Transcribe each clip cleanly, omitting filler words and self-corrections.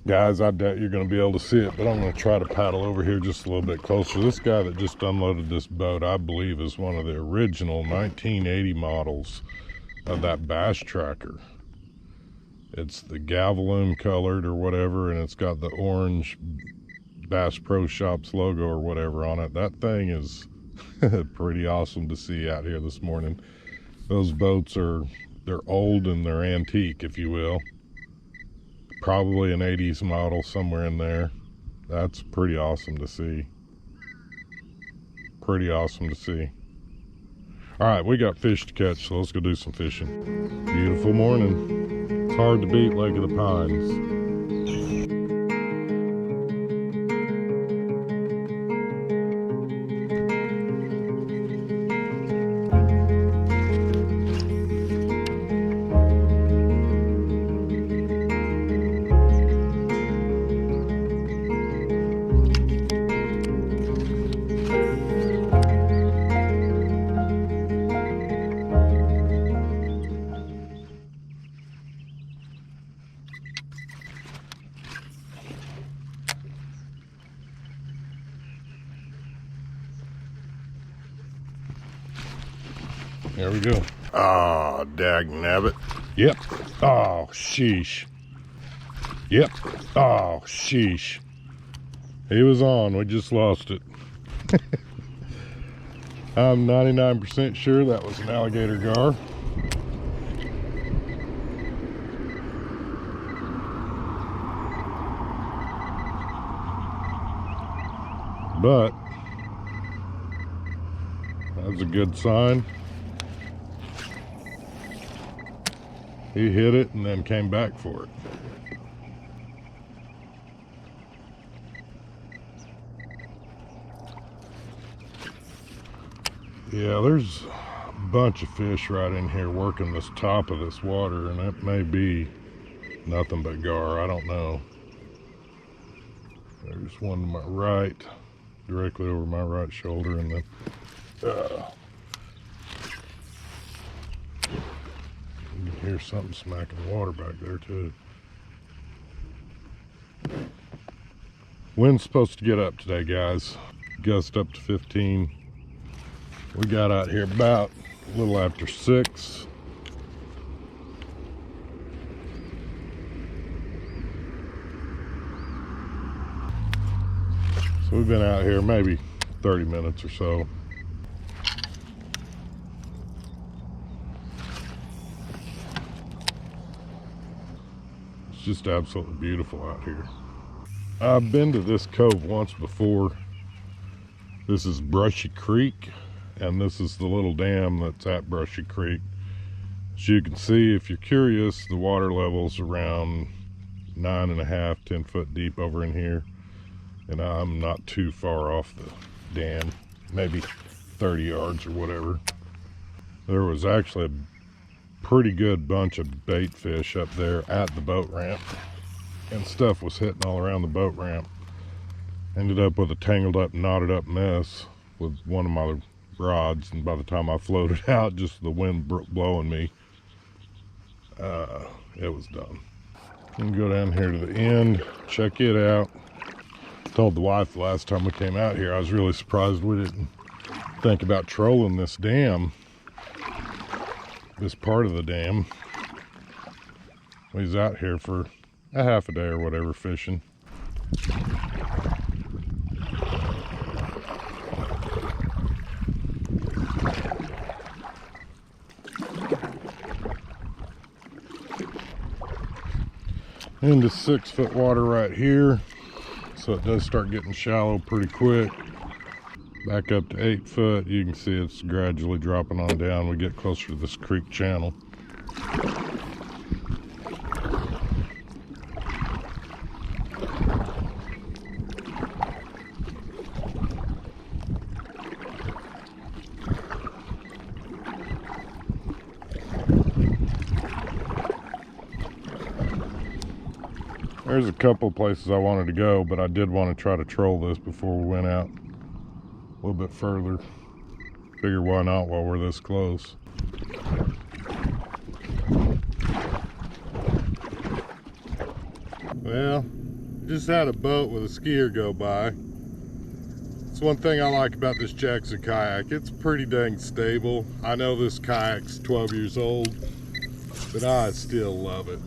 Guys, I doubt you're going to be able to see it, but I'm going to try to paddle over here just a little bit closer. This guy that just unloaded this boat, I believe, is one of the original 1980 models of that bass tracker. It's the Galvalume colored or whatever, and it's got the orange Bass Pro Shops logo or whatever on it. That thing is pretty awesome to see out here this morning. Those boats they're old and they're antique, if you will. Probably an 80s model somewhere in there. That's pretty awesome to see. Pretty awesome to see. All right, we got fish to catch, so let's go do some fishing. Beautiful morning. It's hard to beat Lake of the Pines. There we go. Ah, dag nabbit. Yep. Oh, sheesh. Yep. Oh, sheesh. He was on. We just lost it. I'm 99% sure that was an alligator gar. But that was a good sign. He hit it and then came back for it. Yeah, there's a bunch of fish right in here working this top of this water, and it may be nothing but gar. I don't know. There's one to my right, directly over my right shoulder, and then you can hear something smacking the water back there too. Wind's supposed to get up today, guys. Gust up to 15. We got out here about a little after 6. So we've been out here maybe 30 minutes or so. It's just absolutely beautiful out here. I've been to this cove once before. This is Brushy Creek, and this is the little dam that's at Brushy Creek. As you can see, if you're curious, the water level's around 9.5, 10 foot deep over in here. And I'm not too far off the dam, maybe 30 yards or whatever. There was actually a pretty good bunch of bait fish up there at the boat ramp, and stuff was hitting all around the boat ramp. Ended up with a tangled up, knotted up mess with one of my rods, and by the time I floated out, just the wind blowing me, it was done. I'm gonna go down here to the end, check it out. Told the wife the last time we came out here, I was really surprised we didn't think about trolling this dam, this part of the dam. We was out here for a half a day or whatever fishing. Into 6 foot water right here. So it does start getting shallow pretty quick. Back up to 8 foot. You can see it's gradually dropping on down. We get closer to this creek channel. There's a couple of places I wanted to go, but I did want to try to troll this before we went out a little bit further. Figure why not while we're this close. Well, Just had a boat with a skier go by. It's one thing I like about this Jackson kayak. It's pretty dang stable. I know this kayak's 12 years old, but I still love it.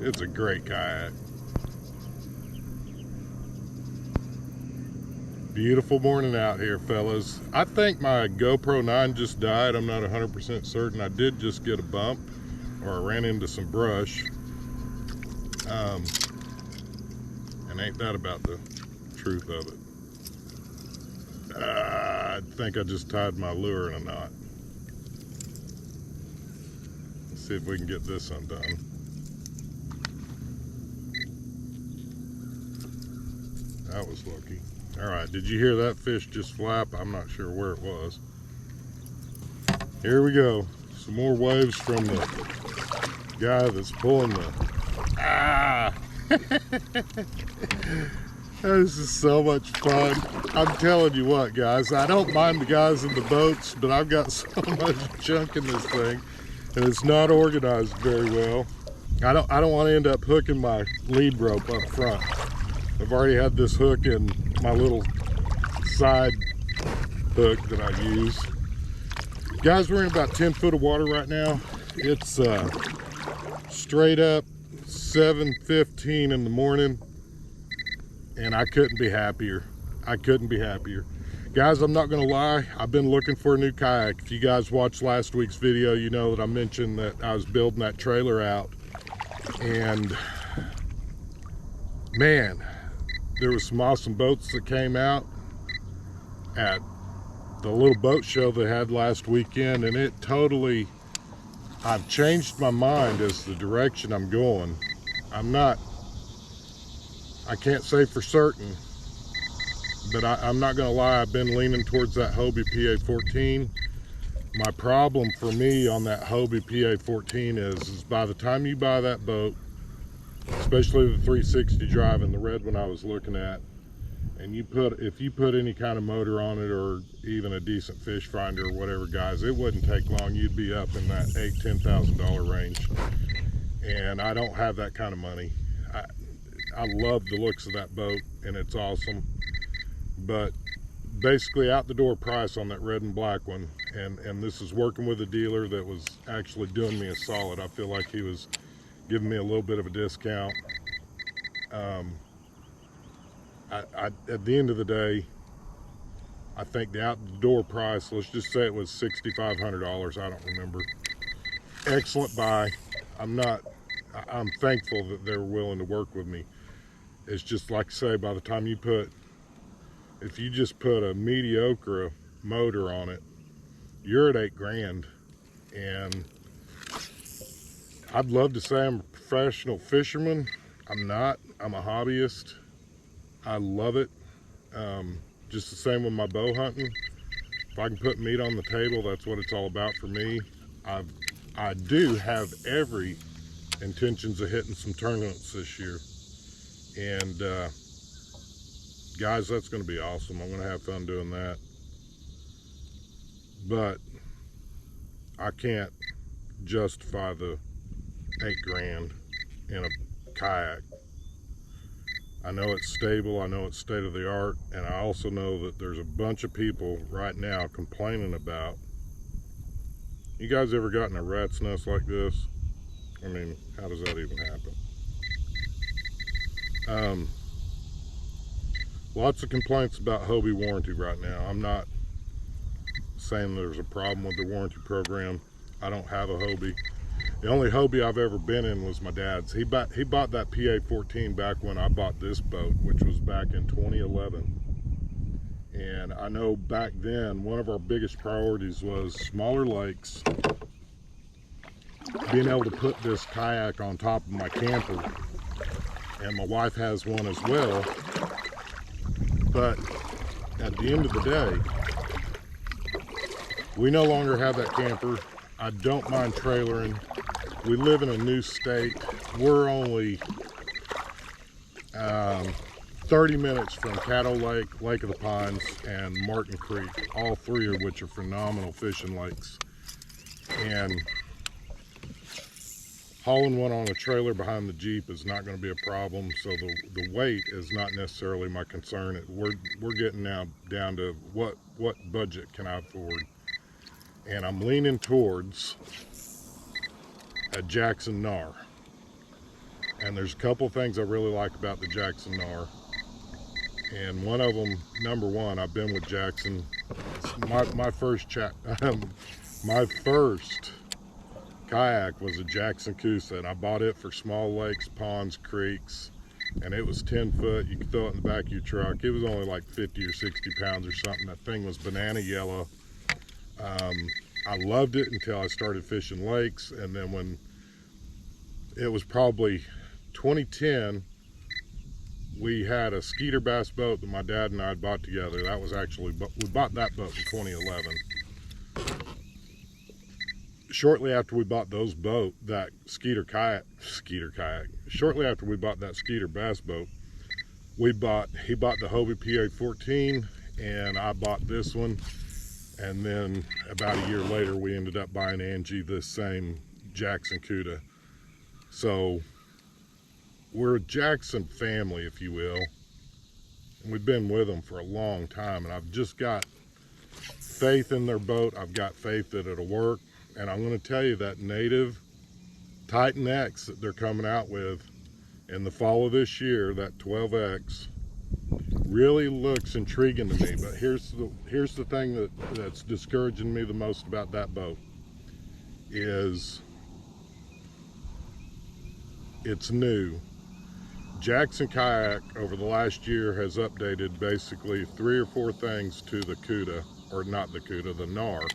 It's a great kayak. Beautiful morning out here, fellas. I think my GoPro 9 just died. I'm not 100% certain. I did just get a bump, or I ran into some brush. And ain't that about the truth of it? I think I just tied my lure in a knot. Let's see if we can get this undone. That was lucky. All right, did you hear that fish just flap? I'm not sure where it was. Here we go. Some more waves from the guy that's pulling the... Ah! This is so much fun. I'm telling you what, guys, I don't mind the guys in the boats, but I've got so much junk in this thing, and it's not organized very well. I don't want to end up hooking my lead rope up front. I've already had this hook in my little side hook that I use. Guys, we're in about 10 foot of water right now. It's straight up 7:15 in the morning, and I couldn't be happier. I couldn't be happier. Guys, I'm not gonna lie, I've been looking for a new kayak. If you guys watched last week's video, you know that I mentioned that I was building that trailer out, and man, there was some awesome boats that came out at the little boat show they had last weekend, and it totally, I've changed my mind as the direction I'm going. I can't say for certain, but I'm not gonna lie, I've been leaning towards that Hobie PA14. My problem for me on that Hobie PA14 is by the time you buy that boat, especially the 360 drive and the red one I was looking at, and if you put any kind of motor on it or even a decent fish finder or whatever, guys, it wouldn't take long. You'd be up in that $8,000–$10,000 range, and I don't have that kind of money. I love the looks of that boat, and it's awesome, but basically out the door price on that red and black one, and this is working with a dealer that was actually doing me a solid. I feel like he was giving me a little bit of a discount. At the end of the day, I think the out the door price, let's just say it was $6,500. I don't remember. Excellent buy. I'm thankful that they were willing to work with me. It's just like I say, by the time if you just put a mediocre motor on it, you're at $8,000. And I'd love to say I'm a professional fisherman. I'm not. I'm a hobbyist. I love it. Just the same with my bow hunting. If I can put meat on the table, that's what it's all about for me. I do have every intentions of hitting some tournaments this year. And guys, that's going to be awesome. I'm going to have fun doing that. But I can't justify the $8,000 in a kayak. I know it's stable, I know it's state of the art, and I also know that there's a bunch of people right now complaining about, you guys ever gotten a rat's nest like this? I mean, how does that even happen? Lots of complaints about Hobie warranty right now. I'm not saying there's a problem with the warranty program. I don't have a Hobie. The only Hobie I've ever been in was my dad's. He bought that PA14 back when I bought this boat, which was back in 2011. And I know back then, one of our biggest priorities was smaller lakes, being able to put this kayak on top of my camper, and my wife has one as well. But at the end of the day, we no longer have that camper. I don't mind trailering. We live in a new state. We're only 30 minutes from Caddo Lake, Lake of the Pines, and Martin Creek, all three of which are phenomenal fishing lakes. And hauling one on a trailer behind the Jeep is not going to be a problem. So the weight is not necessarily my concern. We're getting now down to what budget can I afford, and I'm leaning towards a Jackson NAR. And there's a couple things I really like about the Jackson NAR. And one of them, number one, I've been with Jackson. My first kayak was a Jackson Coosa, and I bought it for small lakes, ponds, creeks, and it was 10 foot. You could throw it in the back of your truck. It was only like 50 or 60 pounds or something. That thing was banana yellow. I loved it until I started fishing lakes, and then when it was probably 2010, we had a skeeter bass boat that my dad and I had bought together. That was actually, we bought that boat in 2011. Shortly after we bought that skeeter kayak, shortly after we bought that skeeter bass boat, he bought the Hobie PA-14, and I bought this one. And then about a year later, we ended up buying Angie this same Jackson Cuda. So we're a Jackson family, if you will, and we've been with them for a long time, and I've just got faith in their boat. I've got faith that it'll work, and I'm going to tell you that native Titan X that they're coming out with in the fall of this year, that 12X, really looks intriguing to me. But here's the thing that's discouraging me the most about that boat is it's new. Jackson Kayak over the last year has updated basically 3 or 4 things to the Cuda, or not the Cuda, the NAR,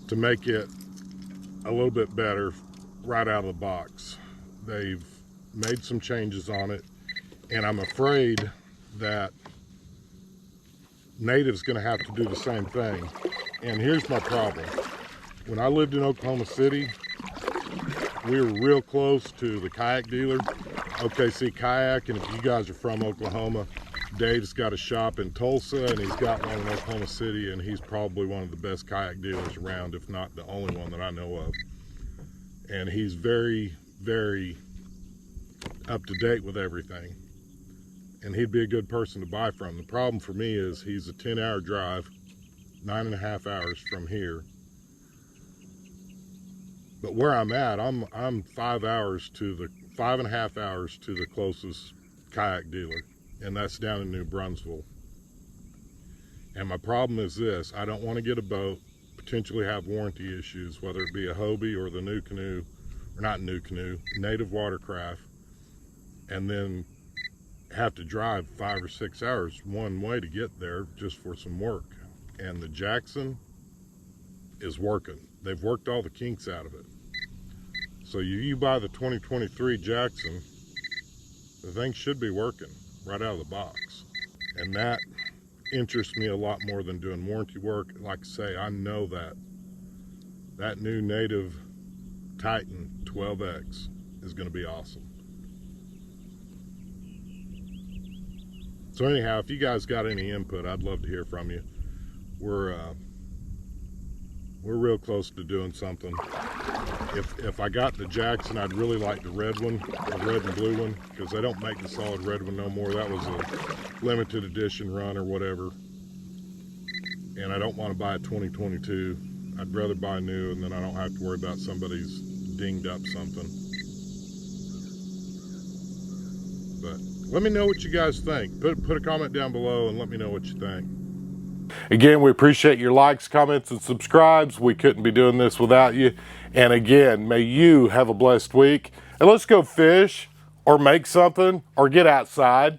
to make it a little bit better right out of the box. They've made some changes on it, and I'm afraid that Native's going to have to do the same thing. And here's my problem. When I lived in Oklahoma City, we were real close to the kayak dealer, OKC Kayak, and if you guys are from Oklahoma, Dave's got a shop in Tulsa, and he's got one in Oklahoma City, and he's probably one of the best kayak dealers around, if not the only one that I know of. And he's very, very up to date with everything, and he'd be a good person to buy from. The problem for me is he's a 10-hour drive, 9.5 hours from here. But where I'm at, I'm 5.5 hours to the closest kayak dealer, and that's down in New Brunswick. And my problem is this: I don't want to get a boat, potentially have warranty issues, whether it be a Hobie or the new canoe, or not new canoe, native watercraft, and then have to drive 5 or 6 hours one way to get there just for some work. And the Jackson is working. They've worked all the kinks out of it. So you buy the 2023 Jackson, the thing should be working right out of the box. And that interests me a lot more than doing warranty work. Like I say, I know that new native Titan 12X is going to be awesome. So anyhow, if you guys got any input, I'd love to hear from you. We're real close to doing something. If I got the Jackson, I'd really like the red one, the red and blue one, because they don't make the solid red one no more. That was a limited edition run or whatever. And I don't want to buy a 2022. I'd rather buy new, and then I don't have to worry about somebody's dinged up something. But let me know what you guys think. Put a comment down below and let me know what you think. Again, we appreciate your likes, comments, and subscribes. We couldn't be doing this without you. And again, may you have a blessed week. And let's go fish or make something or get outside.